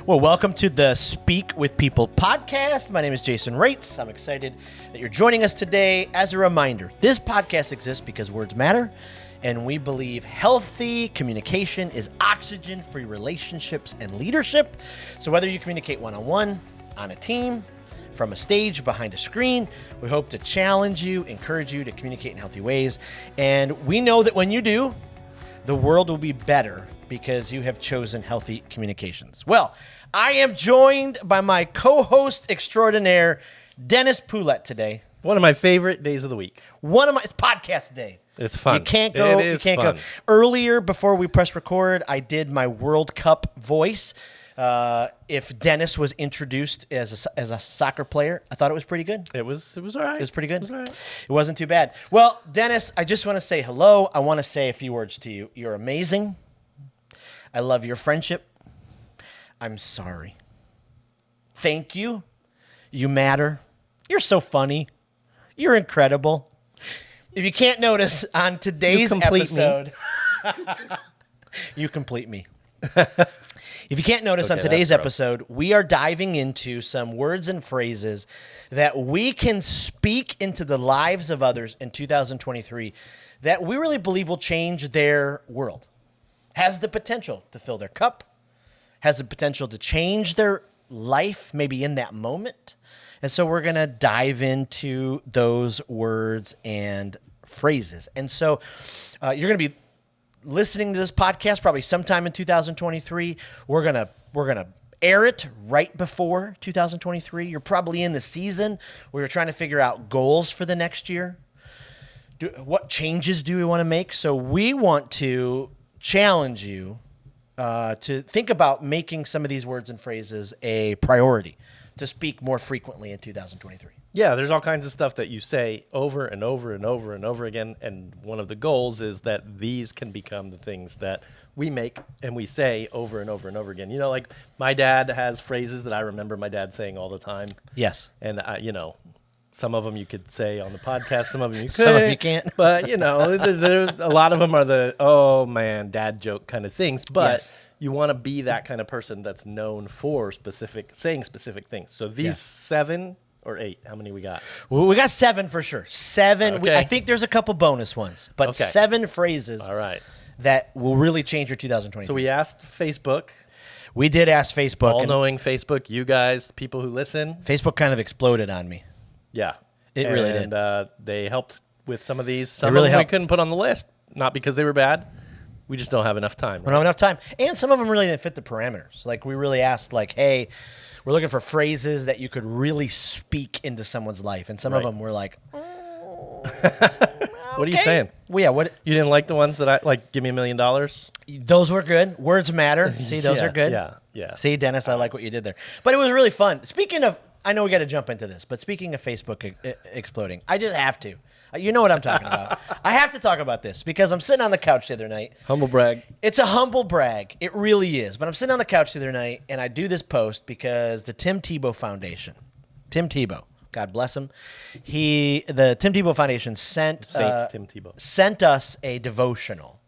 Well, welcome to the Speak with People podcast. My name is Jason Raitz. I'm excited that you're joining us today. As a reminder, this podcast exists because words matter, and we believe healthy communication is oxygen for your relationships and leadership. So whether you communicate one-on-one, on a team, from a stage, behind a screen, we hope to challenge you, encourage you to communicate in healthy ways. And we know that when you do, the world will be better because you have chosen healthy communications. Well, I am joined by my co-host extraordinaire, Dennis Poulet today. One of my favorite days of the week. It's podcast day. It's fun. You can't go. It is you can't fun. go. Earlier, before we press record, I did my World Cup voice. If Dennis was introduced as a soccer player, I thought it was pretty good. It was all right. It was pretty good. It was all right. It wasn't too bad. Well, Dennis, I just want to say hello. I want to say a few words to you. You're amazing. I love your friendship. I'm sorry. Thank you. You matter. You're so funny. You're incredible. If you can't notice, on today's episode, you complete me. If you can't notice, on today's episode, we are diving into some words and phrases that we can speak into the lives of others in 2023 that we really believe will change their world. Has the potential to fill their cup, has the potential to change their life maybe in that moment. And so we're going to dive into those words and phrases. And so you're going to be listening to this podcast probably sometime in 2023. We're gonna air it right before 2023. You're probably in the season where you're trying to figure out goals for the next year. What changes do we want to make? So we want to challenge you to think about making some of these words and phrases a priority to speak more frequently in 2023. Yeah, there's all kinds of stuff that you say over and over and over and over again. And one of the goals is that these can become the things that we make and we say over and over and over again. You know, like my dad has phrases that I remember my dad saying all the time. Yes. And, some of them you could say on the podcast, some of them you couldn't. Some of you can't. But, a lot of them are the, oh, man, dad joke kind of things. But Yes. You want to be that kind of person that's known for saying specific things. So these 7 or 8, how many we got? Well, we got 7 for sure. 7. Okay. I think there's a couple bonus ones, but Okay. 7 phrases All right. that will really change your 2023. So we asked Facebook, We did ask Facebook. and all-knowing Facebook, you guys, people who listen. Facebook kind of exploded on me. Yeah. It really did. And they helped with some of these. Some really of them helped. we couldn't put on the list, not because they were bad. We just don't have enough time. We don't have enough time. And some of them really didn't fit the parameters. Like, we really asked, like, hey, we're looking for phrases that you could really speak into someone's life. And some of Right. them were like, What are you saying? well, yeah, what? You didn't like the ones that I like? Give me $1 million. Those were good. Words matter. See, those Yeah, are good. yeah. See, Dennis, I like what you did there. But it was really fun. Speaking of, I know we got to jump into this, but speaking of Facebook exploding, I just have to. You know what I'm talking about. I have to talk about this because I'm sitting on the couch the other night. Humble brag. It's a humble brag. It really is. But I'm sitting on the couch the other night, and I do this post because the Tim Tebow Foundation, Tim Tebow, God bless him, the Tim Tebow Foundation sent Tim Tebow. sent us a devotional,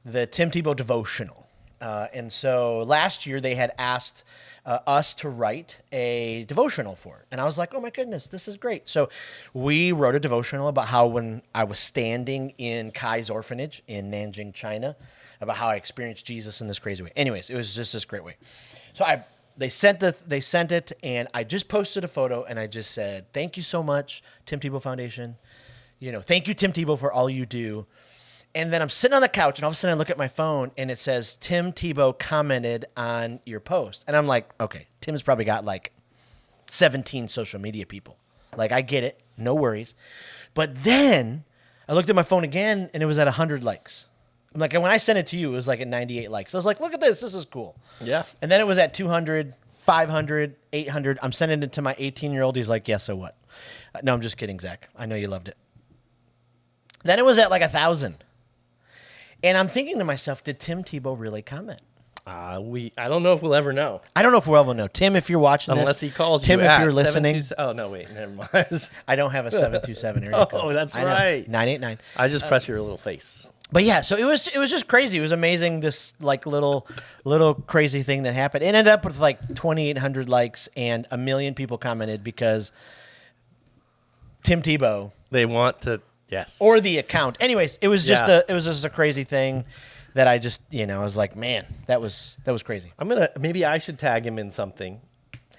the Tim Tebow devotional. And so last year they had asked us to write a devotional for it. And I was like, oh my goodness, this is great. So we wrote a devotional about how when I was standing in Kai's orphanage in Nanjing, China, about how I experienced Jesus in this crazy way. Anyways, it was just this great way. So they sent it, and I just posted a photo, and I just said, thank you so much, Tim Tebow Foundation. Thank you, Tim Tebow, for all you do. And then I'm sitting on the couch, and all of a sudden I look at my phone, and it says, Tim Tebow commented on your post. And I'm like, okay, Tim's probably got like 17 social media people. Like, I get it. No worries. But then I looked at my phone again, and it was at 100 likes. I'm like, and when I sent it to you, it was like at 98 likes. I was like, look at this. This is cool. Yeah. And then it was at 200, 500, 800. I'm sending it to my 18-year-old. He's like, yeah, so what? No, I'm just kidding, Zach. I know you loved it. Then it was at like 1,000. And I'm thinking to myself, did Tim Tebow really comment? I don't know if we'll ever know. I don't know if we'll ever know. Tim, if you're watching Unless this. he calls Tim, you if at you're listening. 727 Oh, no, wait. Never mind. I don't have a 727 area code. Oh, that's I know. right. 989. I just press your little face. But yeah, so it was just crazy. It was amazing, this like little crazy thing that happened. It ended up with like 2,800 likes and 1 million people commented because Tim Tebow They want to, yes. or the account. Anyways, it was just Yeah. a crazy thing that I just, I was like, man, that was crazy. Maybe I should tag him in something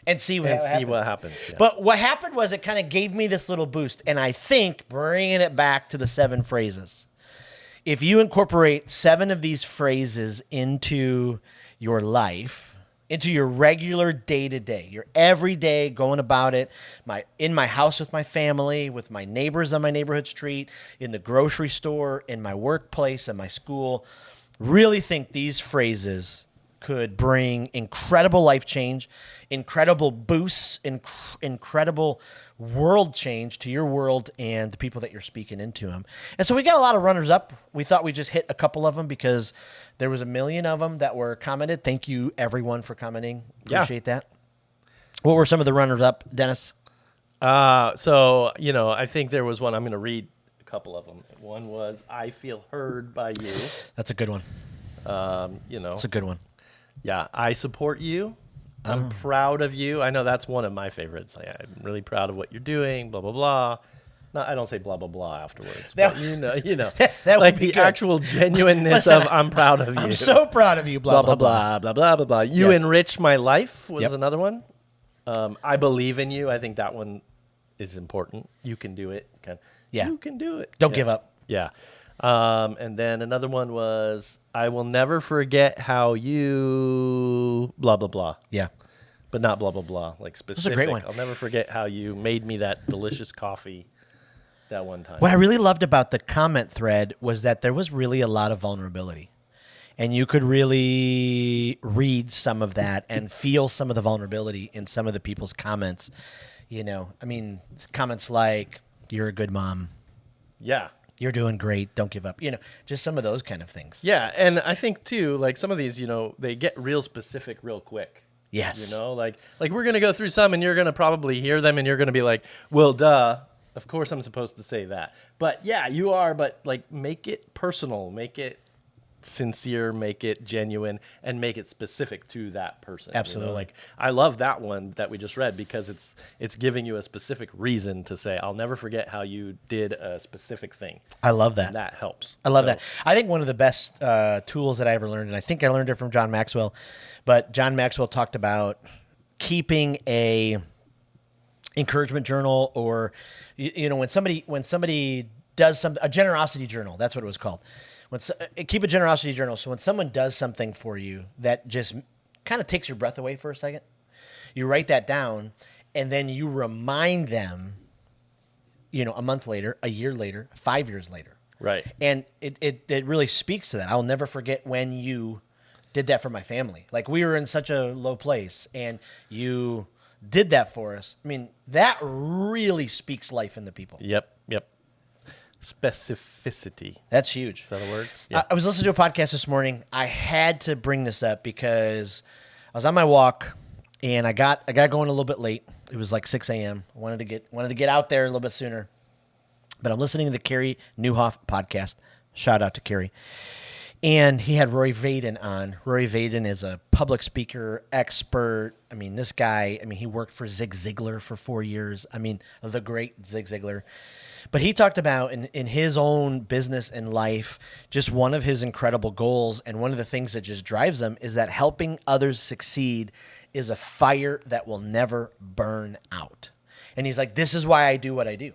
And see what and happens. see what happens. Yeah. But what happened was it kind of gave me this little boost. And I think bringing it back to the 7 phrases, if you incorporate 7 of these phrases into your life, into your regular day-to-day, your everyday going about it, in my house with my family, with my neighbors on my neighborhood street, in the grocery store, in my workplace, in my school, really think these phrases could bring incredible life change, incredible boosts, incredible world change to your world and the people that you're speaking into them. And so we got a lot of runners up. We thought we just hit a couple of them because there was 1 million of them that were commented. Thank you everyone for commenting. Yeah. Appreciate that. What were some of the runners up, Dennis? So, I think there was one. I'm going to read a couple of them. One was, I feel heard by you. That's a good one. That's a good one. Yeah, I support you. I'm proud of you. I know that's one of my favorites. Like, I'm really proud of what you're doing, blah, blah, blah. No, I don't say blah, blah, blah afterwards. That- But That would like be the good. actual genuineness Listen, of I'm proud of you. I'm so proud of you, blah, blah, blah, blah, blah, blah, blah, blah. You Yes. enrich my life was Yep. another one. I believe in you. I think that one is important. You can do it. Yeah. You can do it. Don't Yeah. give up. Yeah. And then another one was, I will never forget how you blah, blah, blah. Yeah. But not blah, blah, blah. Like specific. a great one. I'll never forget how you made me that delicious coffee that one time. What I really loved about the comment thread was that there was really a lot of vulnerability. And you could really read some of that and feel some of the vulnerability in some of the people's comments. Comments like, you're a good mom. Yeah. You're doing great. Don't give up. Just some of those kind of things. Yeah. And I think, too, like some of these, they get real specific real quick. Yes. Like we're going to go through some and you're going to probably hear them and you're going to be like, well, duh. Of course I'm supposed to say that. But yeah, you are. But like, make it personal, make it sincere, make it genuine, and make it specific to that person. Absolutely. Like I love that one that we just read because it's giving you a specific reason to say, I'll never forget how you did a specific thing. I love that. And that helps. I love So, that. I think one of the best tools that I ever learned, and I think I learned it from John Maxwell, but John Maxwell talked about keeping a encouragement journal, or when somebody does a generosity journal. That's what it was called. Keep a generosity journal. So when someone does something for you that just kind of takes your breath away for a second, you write that down, and then you remind them, a month later, a year later, 5 years later. Right. And it really speaks to that. I'll never forget when you did that for my family. Like, we were in such a low place and you did that for us. I mean, that really speaks life into people. Yep. Specificity. That's huge. Is that a word? I was listening to a podcast this morning. I had to bring this up because I was on my walk and I got going a little bit late. It was like 6 a.m. Wanted to get out there a little bit sooner. But I'm listening to the Carey Nieuwhof podcast. Shout out to Carey. And he had Roy Vaden on. Roy Vaden is a public speaker, expert. I mean, this guy, he worked for Zig Ziglar for 4 years. The great Zig Ziglar. But he talked about in his own business and life, just one of his incredible goals, and one of the things that just drives him is that helping others succeed is a fire that will never burn out. And he's like, this is why I do what I do.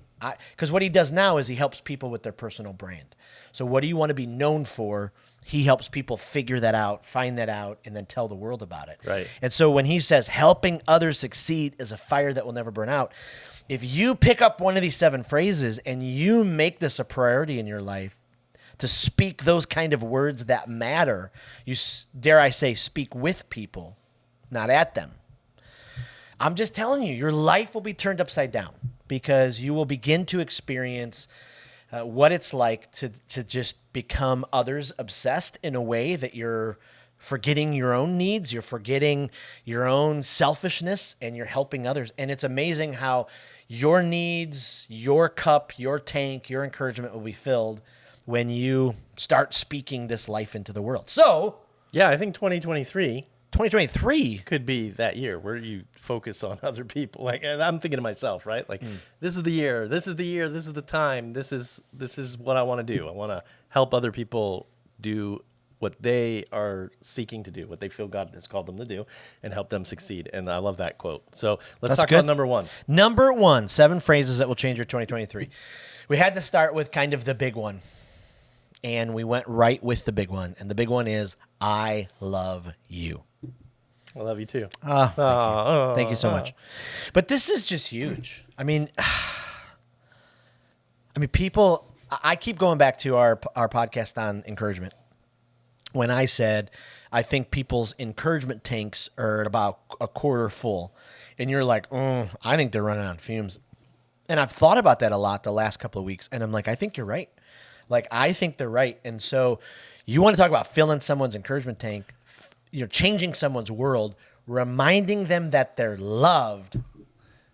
Because what he does now is he helps people with their personal brand. So what do you want to be known for? He helps people figure that out, find that out, and then tell the world about it. Right. And so when he says helping others succeed is a fire that will never burn out, if you pick up one of these 7 phrases and you make this a priority in your life to speak those kind of words that matter, you, dare I say, speak with people, not at them. I'm just telling you, your life will be turned upside down because you will begin to experience what it's like to just become others obsessed in a way that you're forgetting your own needs, you're forgetting your own selfishness, and you're helping others. And it's amazing how your needs, your cup, your tank, your encouragement will be filled when you start speaking this life into the world. So, Yeah, I think 2023 2023. could be that year where you focus on other people. Like, and I'm thinking to myself, right? Like, this is the year. This is the year. This is the time. This is what I want to do. I want to help other people do what they are seeking to do, what they feel God has called them to do, and help them succeed. And I love that quote. So let's That's talk good. about number one. Number one, 7 phrases that will change your 2023. We had to start with kind of the big one. And we went right with the big one. And the big one is, I love you. I love you too. Thank you so much. But this is just huge. I mean, people, I keep going back to our podcast on encouragement. When I said, I think people's encouragement tanks are at about a quarter full. And you're like, I think they're running on fumes. And I've thought about that a lot the last couple of weeks. And I'm like, I think you're right. Like, I think they're right. And so you want to talk about filling someone's encouragement tank, changing someone's world, reminding them that they're loved.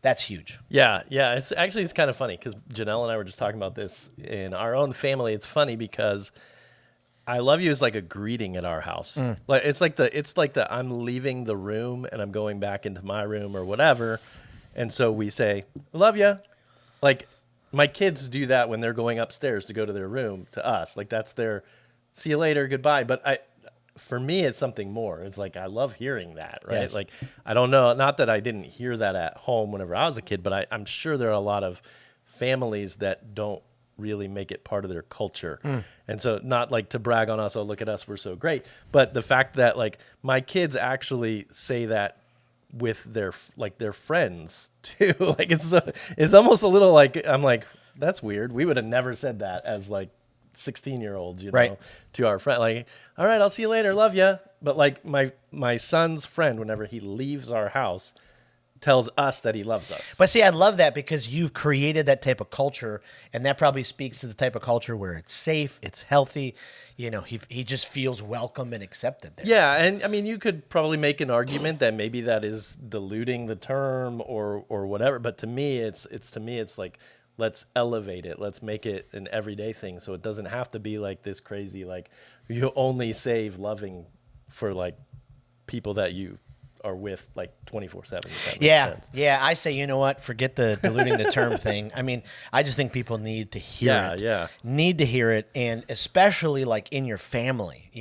That's huge. Yeah. It's kind of funny because Janelle and I were just talking about this in our own family. It's funny because I love you is like a greeting at our house. Like it's like the I'm leaving the room and I'm going back into my room or whatever. And so we say, love you. Like my kids do that when they're going upstairs to go to their room to us. Like that's their see you later, goodbye. But for me, it's something more. It's like I love hearing that, right? Yes. Like I don't know, not that I didn't hear that at home whenever I was a kid, but I'm sure there are a lot of families that don't really make it part of their culture. And so not like to brag on us, oh, look at us, we're so great. But the fact that like my kids actually say that with their friends too. Like it's almost a little like, I'm like, that's weird. We would have never said that as like 16-year-olds, Right. to our friend. Like, all right, I'll see you later. Love you. But like my son's friend, whenever he leaves our house, tells us that he loves us. But see, I love that because you've created that type of culture, and that probably speaks to the type of culture where it's safe, it's healthy. He just feels welcome and accepted there. Yeah, and I mean, you could probably make an argument that maybe that is diluting the term or whatever. But to me, it's like, let's elevate it. Let's make it an everyday thing, so it doesn't have to be like this crazy. Like you only save loving for like people that you are with like 24/7. Yeah. I say, you know what? Forget the diluting the term thing. I mean, I just think people need to hear it. Yeah. Need to hear it, and especially like in your family.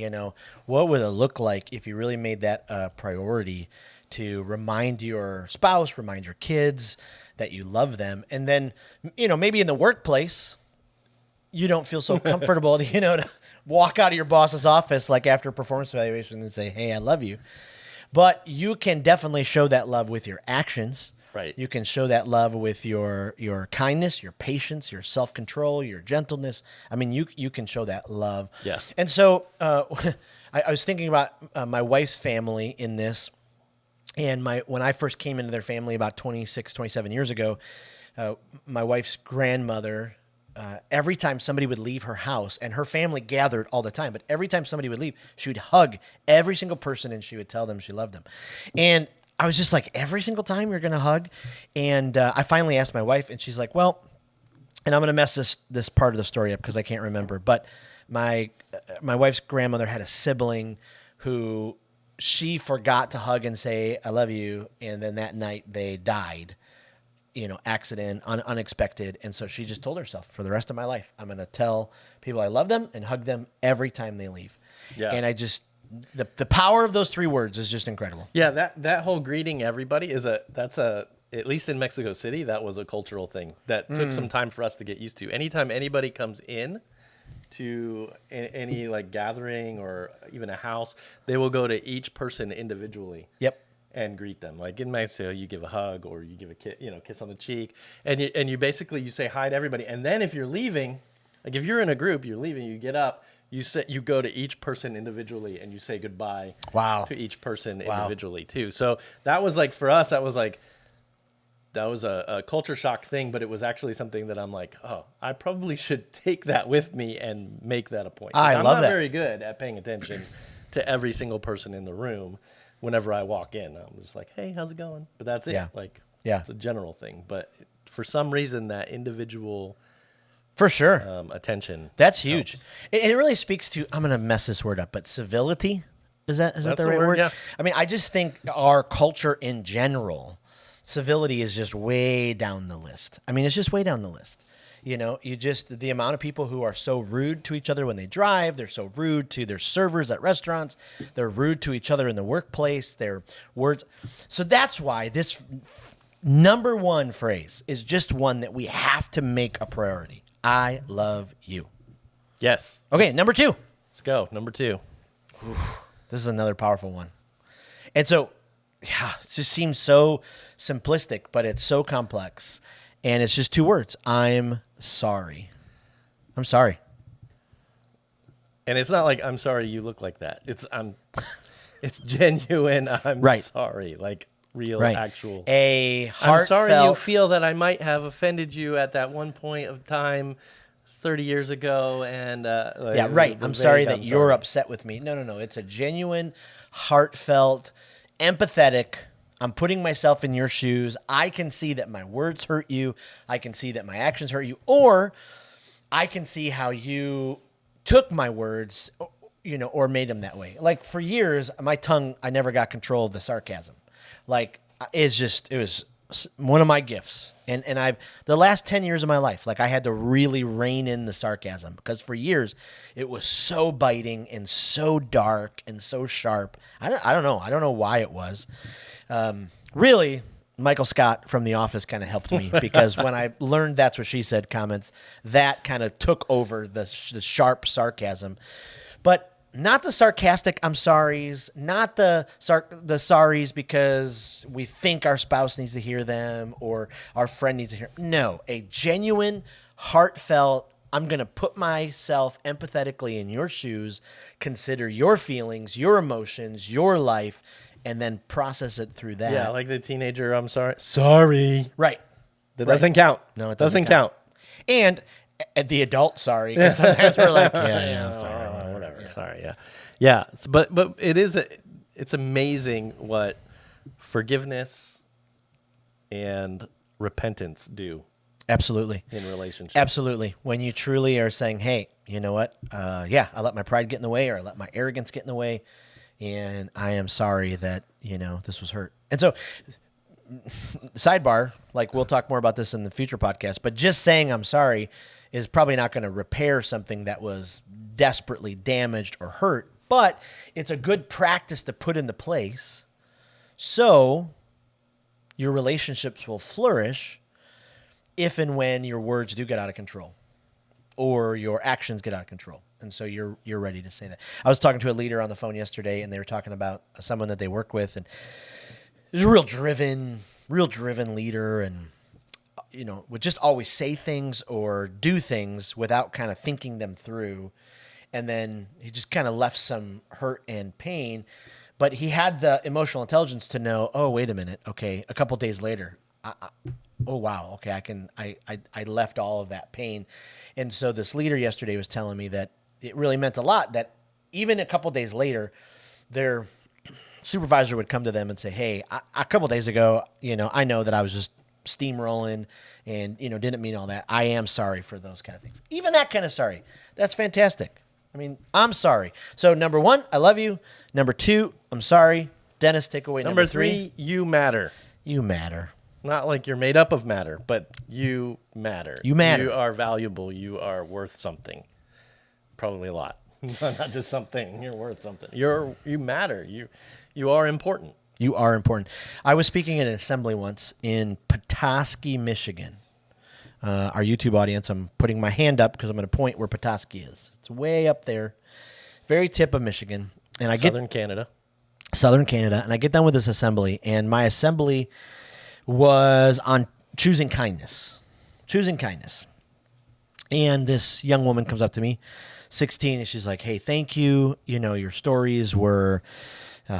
What would it look like if you really made that a priority to remind your spouse, remind your kids that you love them, and then maybe in the workplace, you don't feel so comfortable to walk out of your boss's office like after a performance evaluation and say, "Hey, I love you." But you can definitely show that love with your actions. Right. You can show that love with your kindness, your patience, your self-control, your gentleness. I mean, you can show that love. Yeah. And so I was thinking about my wife's family in this. And when I first came into their family about 26, 27 years ago, my wife's grandmother, every time somebody would leave her house, and her family gathered all the time, but every time somebody would leave, she would hug every single person and she would tell them she loved them. And I was just like, every single time you're going to hug? And I finally asked my wife, and she's like, well, and I'm going to mess this part of the story up because I can't remember, but my wife's grandmother had a sibling who she forgot to hug and say, I love you. And then that night they died. Accident, unexpected. And so she just told herself, for the rest of my life, I'm going to tell people I love them and hug them every time they leave. Yeah. And I just, the power of those 3 words is just incredible. Yeah, that whole greeting everybody that's at least in Mexico City, that was a cultural thing that took some time for us to get used to. Anytime anybody comes in to any like gathering or even a house, they will go to each person individually. Yep. And greet them. Like in Mexico, you give a hug or you give a kiss on the cheek, and you basically you say hi to everybody. And then if you're leaving, like if you're in a group, you're leaving, you get up, you go to each person individually and you say goodbye. Wow. To each person individually too. So that was like for us, that was a culture shock thing, but it was actually something that I'm like, oh, I probably should take that with me and make that a point. I love that. I'm not very good at paying attention to every single person in the room. Whenever I walk in, I'm just like, hey, how's it going? But that's it. Yeah. Like, Yeah. it's a general thing. But for some reason, that individual For sure. Attention. That's huge. helps. It really speaks to, I'm going to mess this word up, but civility? Is that That's the the right word, word? yeah. I mean, I just think our culture in general, civility is just way down the list. I mean, it's just way down the list. You know, the amount of people who are so rude to each other when they drive, they're so rude to their servers at restaurants, they're rude to each other in the workplace, their words. So that's why this number one phrase is just one that we have to make a priority. I love you. Yes. Okay, number two. Let's go. Number 2. This is another powerful one. And so, yeah, it just seems so simplistic, but it's so complex. And it's just 2 words. I'm sorry. I'm sorry. And it's not like I'm sorry you look like that. It's genuine. I'm Right. sorry. Like real Right. actual. A I'm heartfelt. sorry you feel that I might have offended you at that one point of time 30 years ago and Yeah, right. I'm sorry that you're upset with me. No. It's a genuine, heartfelt, empathetic. I'm putting myself in your shoes. I can see that my words hurt you. I can see that my actions hurt you. Or I can see how you took my words, you know, or made them that way. Like for years, my tongue, I never got control of the sarcasm. Like it was one of my gifts. And the last 10 years of my life, like I had to really rein in the sarcasm because for years it was so biting and so dark and so sharp. I don't know. I don't know why it was. Really, Michael Scott from The Office kind of helped me because when I learned That's What She Said comments, that kind of took over the sharp sarcasm. But not the sarcastic I'm sorries, not the sorries because we think our spouse needs to hear them or our friend needs to hear. No, a genuine, heartfelt, I'm going to put myself empathetically in your shoes, consider your feelings, your emotions, your life, and then process it through that. Yeah, like the teenager, I'm sorry. Sorry. Right. That doesn't count. No, it doesn't count. And at the adult sorry, because sometimes we're like, yeah, I'm sorry. Whatever. Sorry. Yeah. Yeah. But it's amazing what forgiveness and repentance do Absolutely. in relationships. Absolutely. When you truly are saying, hey, you know what? I let my pride get in the way or I let my arrogance get in the way. And I am sorry that, you know, this was hurt. And so, sidebar, like we'll talk more about this in the future podcast, but just saying I'm sorry is probably not going to repair something that was desperately damaged or hurt, but it's a good practice to put into place so your relationships will flourish if and when your words do get out of control or your actions get out of control. And so you're ready to say that. I was talking to a leader on the phone yesterday, and they were talking about someone that they work with, and he's a real driven leader, and you know, would just always say things or do things without kind of thinking them through, and then he just kind of left some hurt and pain. But he had the emotional intelligence to know, oh, wait a minute, okay, a couple days later, oh wow, okay, I left all of that pain. And so this leader yesterday was telling me that it really meant a lot that even a couple days later, their supervisor would come to them and say, hey, a couple days ago, you know, I know that I was just steamrolling and, you know, didn't mean all that. I am sorry for those kind of things. Even that kind of sorry. That's fantastic. I mean, I'm sorry. So number 1, I love you. Number 2, I'm sorry. Dennis, take away number 3. You matter. You matter. Not like you're made up of matter, but you matter. You matter. You are valuable. You are worth something. Probably a lot. Not just something. You're worth something. You matter. You are important. You are important. I was speaking at an assembly once in Petoskey, Michigan. Our YouTube audience, I'm putting my hand up because I'm going to point where Petoskey is. It's way up there, very tip of Michigan. And Southern Canada. Southern Canada. And I get done with this assembly, and my assembly was on choosing kindness. Choosing kindness. And this young woman comes up to me, 16, and she's like, hey, thank you. You know, your stories were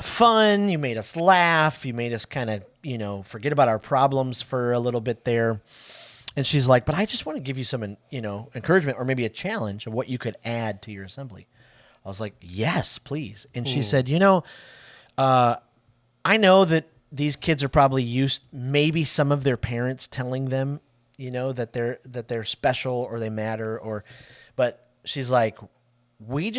fun. You made us laugh. You made us kind of, you know, forget about our problems for a little bit there. And she's like, but I just want to give you some, you know, encouragement or maybe a challenge of what you could add to your assembly. I was like, yes, please. And she said, you know, I know that these kids are probably used, maybe some of their parents telling them, that they're special or they matter, but she's like, we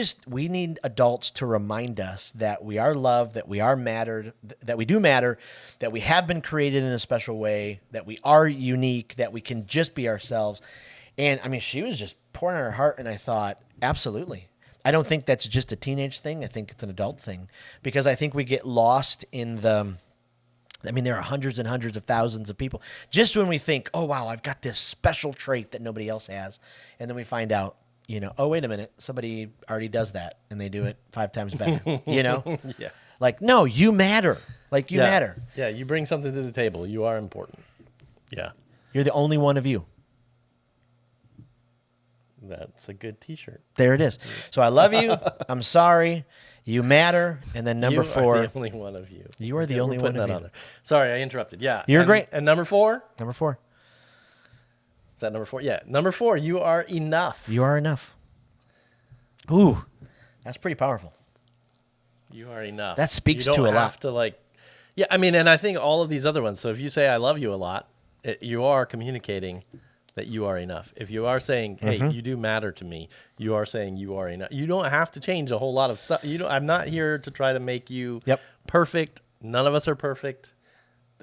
need adults to remind us that we are loved, that we are mattered, that we do matter, that we have been created in a special way, that we are unique, that we can just be ourselves. And I mean, she was just pouring out her heart, and I thought, absolutely. I don't think that's just a teenage thing. I think it's an adult thing, because I think we get lost in there are hundreds and hundreds of thousands of people. Just when we think, oh, wow, I've got this special trait that nobody else has. And then we find out, oh, wait a minute, somebody already does that and they do it 5 times better, Yeah. Like, no, you matter. Like, you Yeah. matter. Yeah, you bring something to the table. You are important. Yeah. You're the only one of you. That's a good T-shirt. There it is. So I love you. I'm sorry. You matter. And then number 4. You are the only one of you. You are the Okay, only we're putting one of that you. on there. Sorry, I interrupted. Yeah. You're great. And number 4? Number 4. Is that number 4? Yeah. Number 4, you are enough. You are enough. Ooh, that's pretty powerful. You are enough. That speaks you don't to a lot. have to yeah, I mean, and I think all of these other ones. So if you say I love you a lot, you are communicating that you are enough. If you are saying, hey, you do matter to me, you are saying you are enough. You don't have to change a whole lot of stuff. I'm not here to try to make you perfect. None of us are perfect.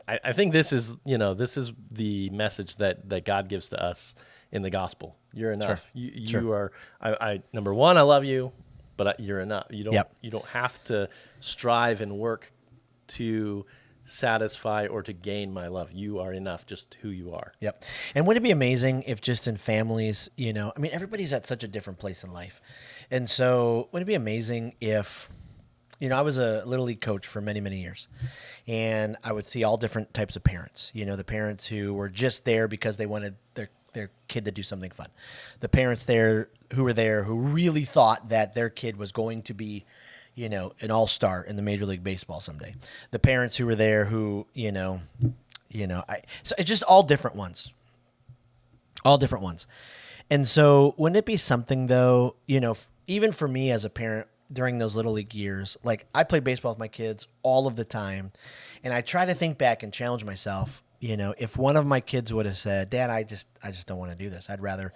I think this is the message that God gives to us in the gospel. You're enough. Sure. You are. I number one, I love you, but you're enough. You don't have to strive and work to satisfy or to gain my love. You are enough, just who you are. Yep. And wouldn't it be amazing if just in families, everybody's at such a different place in life. And so wouldn't it be amazing if, I was a Little League coach for many, many years, and I would see all different types of parents, the parents who were just there because they wanted their kid to do something fun. The parents who were there who really thought that their kid was going to be, an all-star in the Major League Baseball someday. The parents who were there who, so it's just all different ones. All different ones. And so wouldn't it be something, though, even for me as a parent during those Little League years, like I played baseball with my kids all of the time, and I try to think back and challenge myself, if one of my kids would have said, Dad, I just don't want to do this. I'd rather,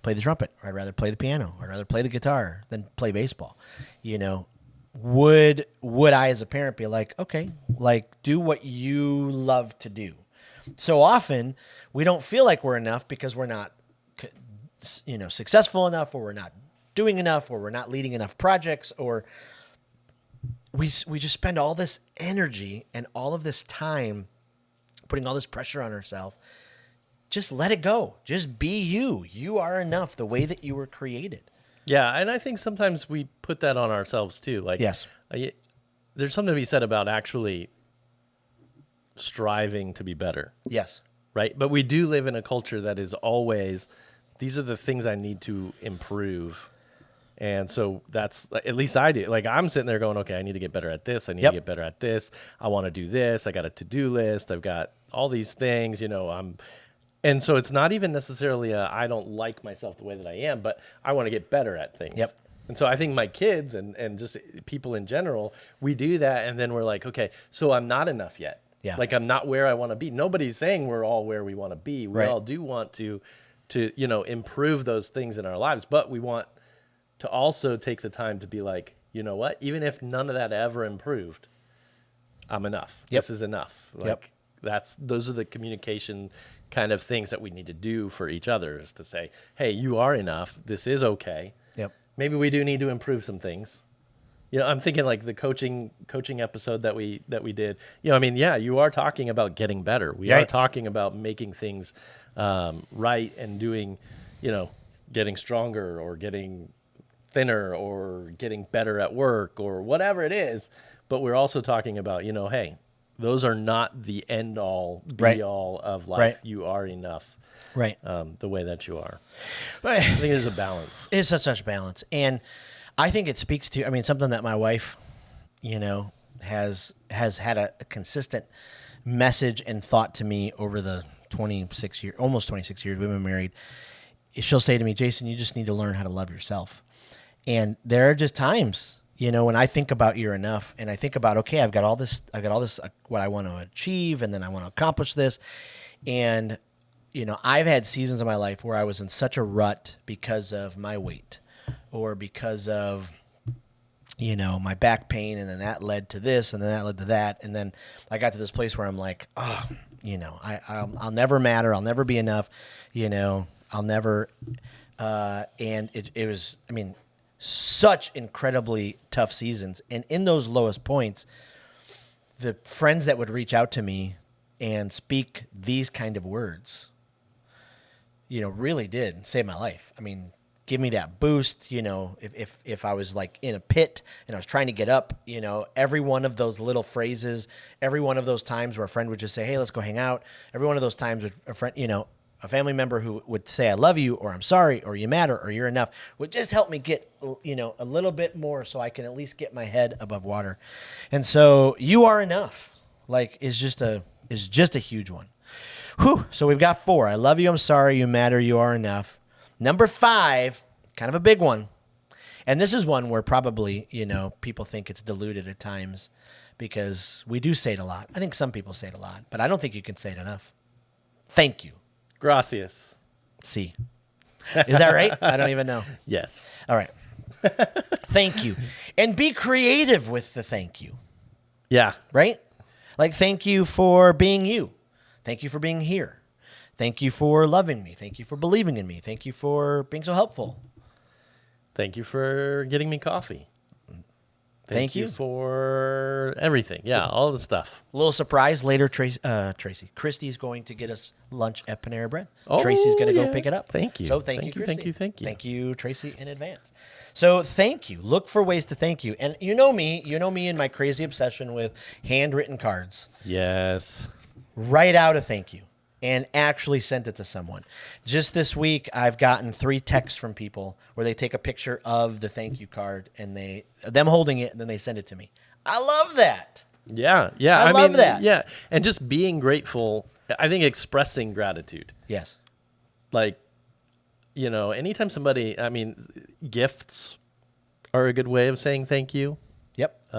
play the trumpet, or I'd rather play the piano, or I'd rather play the guitar than play baseball. Would I as a parent be like, okay, like do what you love to do? So often we don't feel like we're enough because we're not, successful enough, or we're not doing enough, or we're not leading enough projects, or we just spend all this energy and all of this time putting all this pressure on ourselves. Just let it go. Just be you. You are enough the way that you were created. Yeah, and I think sometimes we put that on ourselves too. Like, yes, there's something to be said about actually striving to be better. Yes. Right? But we do live in a culture that is always, these are the things I need to improve. And so that's, at least I do. Like, I'm sitting there going, okay, I need to get better at this. I need to get better at this. I want to do this. I got a to-do list. I've got all these things, and so it's not even necessarily I don't like myself the way that I am, but I want to get better at things. Yep. And so I think my kids and just people in general, we do that. And then we're like, okay, so I'm not enough yet. Yeah. Like, I'm not where I want to be. Nobody's saying we're all where we want to be. We all do want to improve those things in our lives, but we want to also take the time to be like, you know what, even if none of that ever improved, I'm enough. Yep. This is enough. Like, those are the communication kind of things that we need to do for each other, is to say, hey, you are enough. This is okay. Yep. Maybe we do need to improve some things. I'm thinking like the coaching episode that we did. You are talking about getting better. We are talking about making things right and doing, getting stronger or getting thinner or getting better at work or whatever it is. But we're also talking about, hey, those are not the end all be all of life. Right. You are enough. Right. The way that you are. But I think there's a balance. It's such a balance. And I think it speaks to, something that my wife, has had a consistent message and thought to me over the almost 26 years we've been married. She'll say to me, Jason, you just need to learn how to love yourself. And there are just times, when I think about you're enough, and I think about, okay, I've got all this, what I want to achieve, and then I want to accomplish this. And, I've had seasons of my life where I was in such a rut because of my weight or because of, my back pain, and then that led to this, and then that led to that, and then I got to this place where I'm like, oh, I'll never matter, I'll never be enough, I'll never, and it was, such incredibly tough seasons, and in those lowest points, the friends that would reach out to me and speak these kind of words, really did save my life. Give me that boost, if I was like in a pit and I was trying to get up, every one of those little phrases, every one of those times where a friend would just say, hey, let's go hang out. Every one of those times with a friend, a family member who would say, I love you, or I'm sorry, or you matter, or you're enough, would just help me get, a little bit more so I can at least get my head above water. And so you are enough, is just a huge one. Whew. So we've got 4. I love you, I'm sorry, you matter, you are enough. Number 5, kind of a big one. And this is one where probably, people think it's diluted at times because we do say it a lot. I think some people say it a lot, but I don't think you can say it enough. Thank you. Gracias. See. Is that right? I don't even know. Yes. All right. Thank you. And be creative with the thank you. Yeah. Right? Thank you for being you. Thank you for being here. Thank you for loving me. Thank you for believing in me. Thank you for being so helpful. Thank you for getting me coffee. Thank you you for everything. Yeah, all the stuff. A little surprise later, Tracy. Christy's going to get us lunch at Panera Bread. Oh, Tracy's going to yeah. go pick it up. Thank you. So thank you, Christy. Thank you. Thank you, Tracy, in advance. So thank you. Look for ways to thank you. And you know me in my crazy obsession with handwritten cards. Yes. Write out a thank you and actually send it to someone. Just this week, I've gotten 3 texts from people where they take a picture of the thank you card and them holding it, and then they send it to me. I love that. Yeah. I love that. Yeah, and just being grateful. I think expressing gratitude. Yes. Anytime somebody, gifts are a good way of saying thank you. Yep.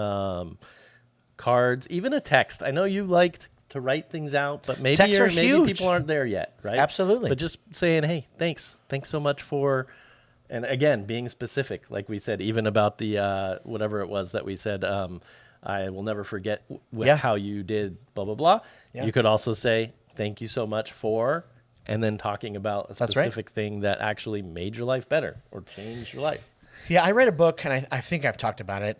Cards, even a text. I know you liked to write things out, but maybe Texts are maybe huge. people aren't there yet, right? Absolutely. But just saying, hey, thanks so much for, and again, being specific, like we said, even about the whatever it was that we said, I will never forget how you did blah blah blah. Yeah. You could also say thank you so much for, and then talking about a That's right. specific thing that actually made your life better or changed your life. Yeah, I read a book, and I think I've talked about it.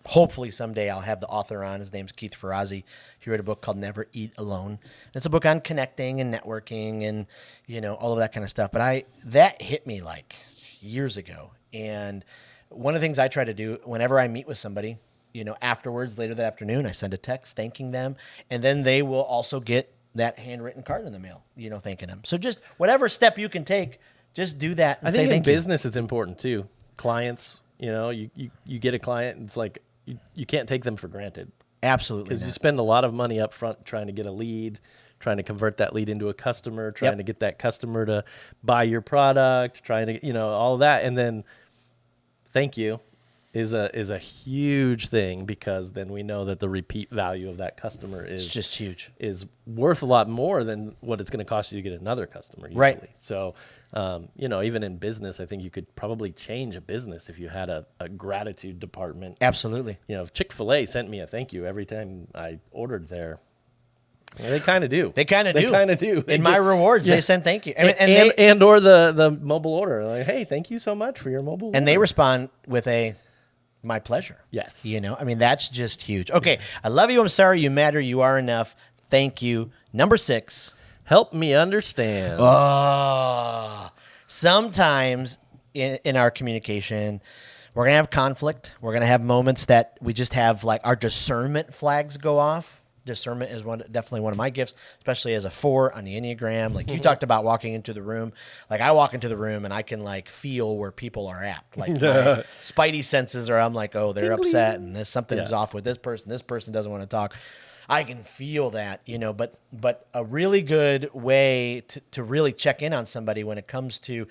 Hopefully someday I'll have the author on. His name's Keith Ferrazzi. He wrote a book called Never Eat Alone. It's a book on connecting and networking and, all of that kind of stuff. But that hit me years ago. And one of the things I try to do whenever I meet with somebody, afterwards, later that afternoon, I send a text thanking them. And then they will also get that handwritten card in the mail, thanking them. So just whatever step you can take, just do that and I say think in thank you. business it's important too. Clients, you get a client, and it's like you can't take them for granted. Absolutely. Because you spend a lot of money up front trying to get a lead, trying to convert that lead into a customer, trying to get that customer to buy your product, trying to, all of that. And then thank you is a huge thing, because then we know that the repeat value of that customer is just huge. Is worth a lot more than what it's going to cost you to get another customer usually. Right. So, even in business, I think you could probably change a business if you had a gratitude department. Absolutely. If Chick-fil-A sent me a thank you every time I ordered there. Well, they kind of do. They kind of do. They In my rewards, they send thank you. Or the mobile order. Like, hey, thank you so much for your mobile order. And they respond with my pleasure. Yes. That's just huge. Okay. I love you. I'm sorry. You matter. You are enough. Thank you. Number 6. Help me understand. Oh, sometimes in our communication, we're going to have conflict. We're going to have moments that we just have our discernment flags go off. Discernment is definitely one of my gifts, especially as a 4 on the Enneagram. Like you talked about walking into the room. I walk into the room and I can feel where people are at. My spidey senses are, I'm like, oh, they're upset and something's off with this person. This person doesn't want to talk. I can feel that, but a really good way to really check in on somebody when it comes to,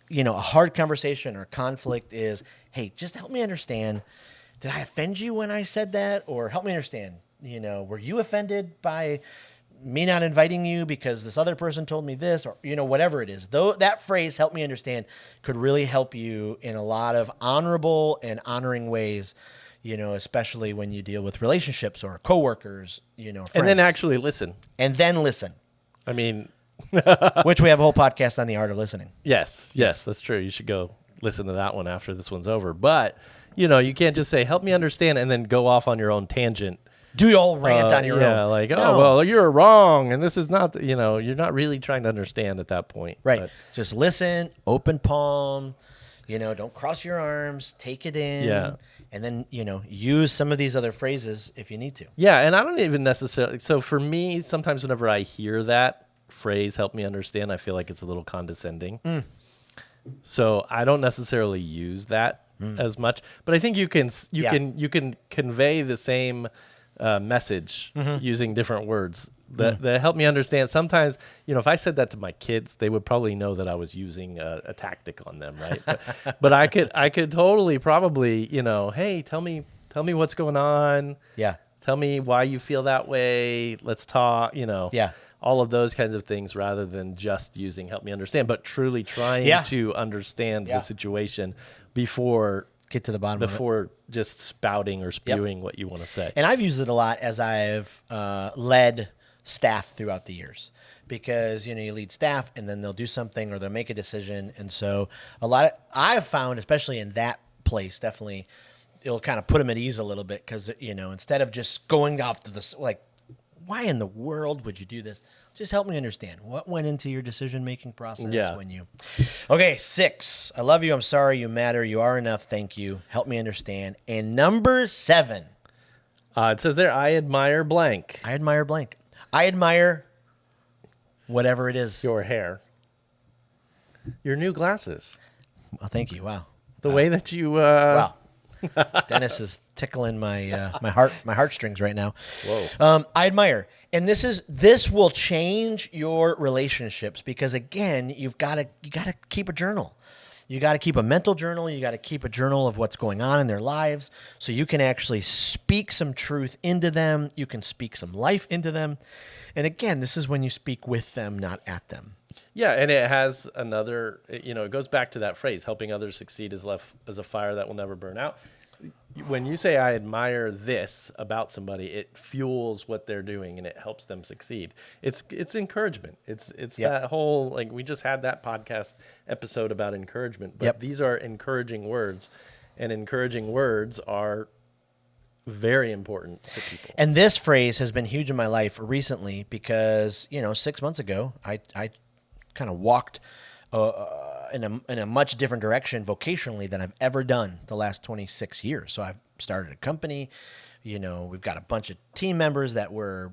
a hard conversation or conflict is, hey, just help me understand. Did I offend you when I said that? Or help me understand, were you offended by me not inviting you because this other person told me this, or whatever it is. Though that phrase, help me understand, could really help you in a lot of honorable and honoring ways, especially when you deal with relationships or coworkers, friends. And then actually listen. And then listen. I mean, which we have a whole podcast on the art of listening. Yes, that's true. You should go listen to that one after this one's over. But, you can't just say, help me understand, and then go off on your own tangent. Do you all rant on your own? Yeah, like, well, you're wrong, and this is not, you're not really trying to understand at that point. Right. But, just listen, open palm, don't cross your arms, take it in. Yeah. And then, use some of these other phrases if you need to. Yeah, and I don't even necessarily, so for me, sometimes whenever I hear that phrase, help me understand, I feel like it's a little condescending. So I don't necessarily use that as much, but I think you can convey the same message using different words. That help me understand. Sometimes, if I said that to my kids, they would probably know that I was using a tactic on them, right? But I could totally probably, hey, tell me what's going on. Yeah. Tell me why you feel that way. Let's talk, Yeah. all of those kinds of things, rather than just using help me understand, but truly trying to understand the situation before get to the bottom of it. Just spouting or spewing what you want to say. And I've used it a lot as I've led staff throughout the years, because you lead staff and then they'll do something or they'll make a decision, and so I've found, especially in that place, definitely it'll kind of put them at ease a little bit, because instead of just going off to this, like, why in the world would you do this? Just help me understand what went into your decision-making process when you... Okay, 6. I love you. I'm sorry. You matter. You are enough. Thank you. Help me understand. And number 7. It says there, I admire blank. I admire blank. I admire whatever it is. Your hair. Your new glasses. Oh, thank you. Wow. The way that you... Wow. Dennis is tickling my my heartstrings right now. Whoa. I admire, and this will change your relationships, because again, you got to keep a journal. You got to keep a mental journal. You got to keep a journal of what's going on in their lives, so you can actually speak some truth into them. You can speak some life into them, and again, this is when you speak with them, not at them. Yeah, and it has another, it goes back to that phrase, helping others succeed is a fire that will never burn out. When you say, I admire this about somebody, it fuels what they're doing and it helps them succeed. It's encouragement. It's that whole, like, we just had that podcast episode about encouragement, but these are encouraging words, and encouraging words are very important to people. And this phrase has been huge in my life recently, because 6 months ago I kind of walked in a much different direction vocationally than I've ever done the last 26 years. So I've started a company. We've got a bunch of team members that we're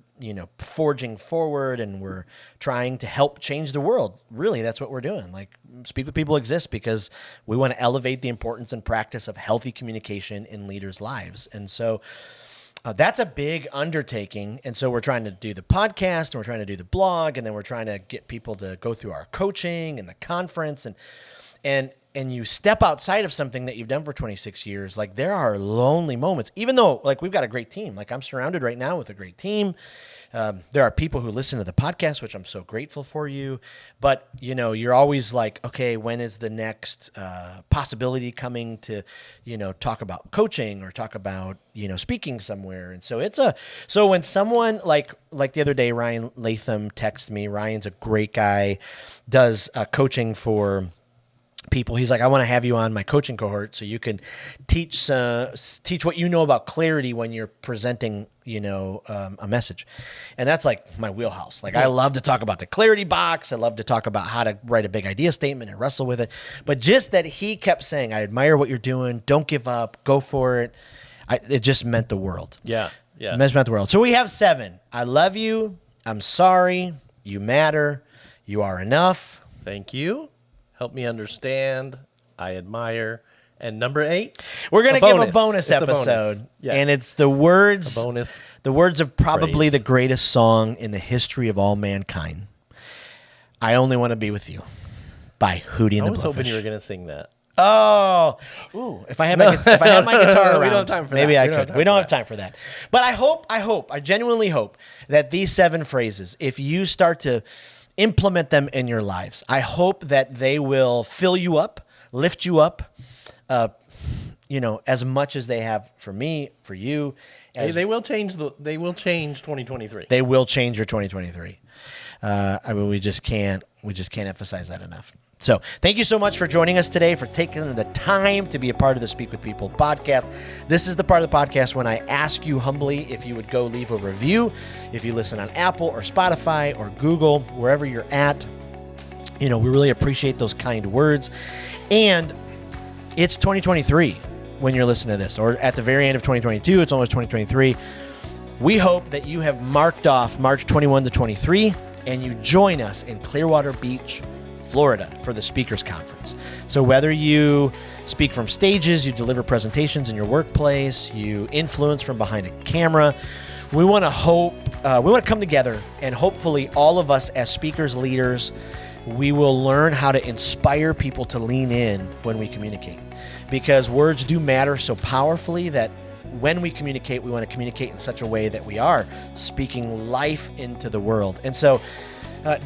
forging forward, and we're trying to help change the world. Really, that's what we're doing. Like, Speak with People exists because we want to elevate the importance and practice of healthy communication in leaders' lives. And so that's a big undertaking. And so we're trying to do the podcast, and we're trying to do the blog, and then we're trying to get people to go through our coaching and the conference, and you step outside of something that you've done for 26 years. Like, there are lonely moments, even though, like, we've got a great team. Like, I'm surrounded right now with a great team. There are people who listen to the podcast, which I'm so grateful for you. But, you're always like, okay, when is the next possibility coming to, talk about coaching or talk about, speaking somewhere. And so so when someone like the other day, Ryan Latham texted me. Ryan's a great guy, does coaching for people. He's like, I want to have you on my coaching cohort so you can teach what you know about clarity when you're presenting, a message. And that's like my wheelhouse. Like, I love to talk about the clarity box. I love to talk about how to write a big idea statement and wrestle with it. But just that he kept saying, I admire what you're doing. Don't give up. Go for it. It just meant the world. Yeah. Yeah. It meant the world. So we have 7. I love you. I'm sorry. You matter. You are enough. Thank you. Help me understand. I admire. And number 8, we're going to give a bonus It's episode. a bonus. Yes. And it's the words, bonus the words of probably phrase. the greatest song in the history of all mankind. I Only Want to Be With You by Hootie and I the was hoping Blowfish. you were going to sing that. Oh, ooh! If I had my guitar around, we don't have time for maybe that. I could. We don't have time for that. But I genuinely hope that these 7 phrases, if you start to implement them in your lives, I hope that they will fill you up, lift you up, as much as they have for me, for you. They will change 2023. They will change your 2023. We just can't emphasize that enough. So thank you so much for joining us today, for taking the time to be a part of the Speak with People podcast. This is the part of the podcast when I ask you humbly if you would go leave a review. If you listen on Apple or Spotify or Google, wherever you're at, we really appreciate those kind words. And it's 2023 when you're listening to this, or at the very end of 2022, it's almost 2023. We hope that you have marked off March 21 to 23 and you join us in Clearwater Beach, Florida for the Speakers Conference. So whether you speak from stages, you deliver presentations in your workplace, you influence from behind a camera, we want to come together, and hopefully all of us as speakers, leaders, we will learn how to inspire people to lean in when we communicate, because words do matter so powerfully that when we communicate, we want to communicate in such a way that we are speaking life into the world. And so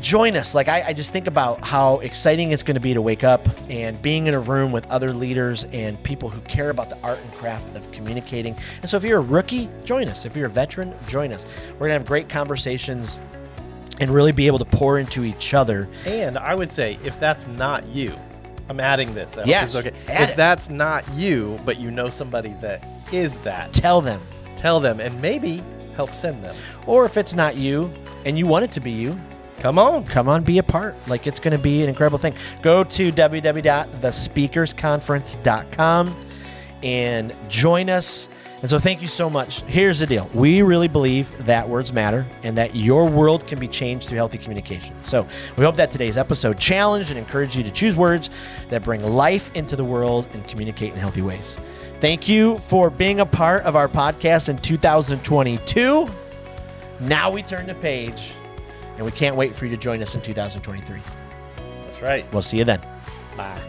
join us. I just think about how exciting it's going to be to wake up and being in a room with other leaders and people who care about the art and craft of communicating. And so if you're a rookie, join us. If you're a veteran, join us. We're going to have great conversations and really be able to pour into each other. And I would say, if that's not you, I'm adding this. I hope Yes, this is okay. add If it. that's not you, but you know somebody that is that, Tell them. tell them and maybe help send them. Or if it's not you and you want it to be you, Come on. come on, be a part. It's going to be an incredible thing. Go to www.thespeakersconference.com and join us. And so thank you so much. Here's the deal. We really believe that words matter and that your world can be changed through healthy communication. So we hope that today's episode challenged and encouraged you to choose words that bring life into the world and communicate in healthy ways. Thank you for being a part of our podcast in 2022. Now we turn the page, and we can't wait for you to join us in 2023. That's right. We'll see you then. Bye.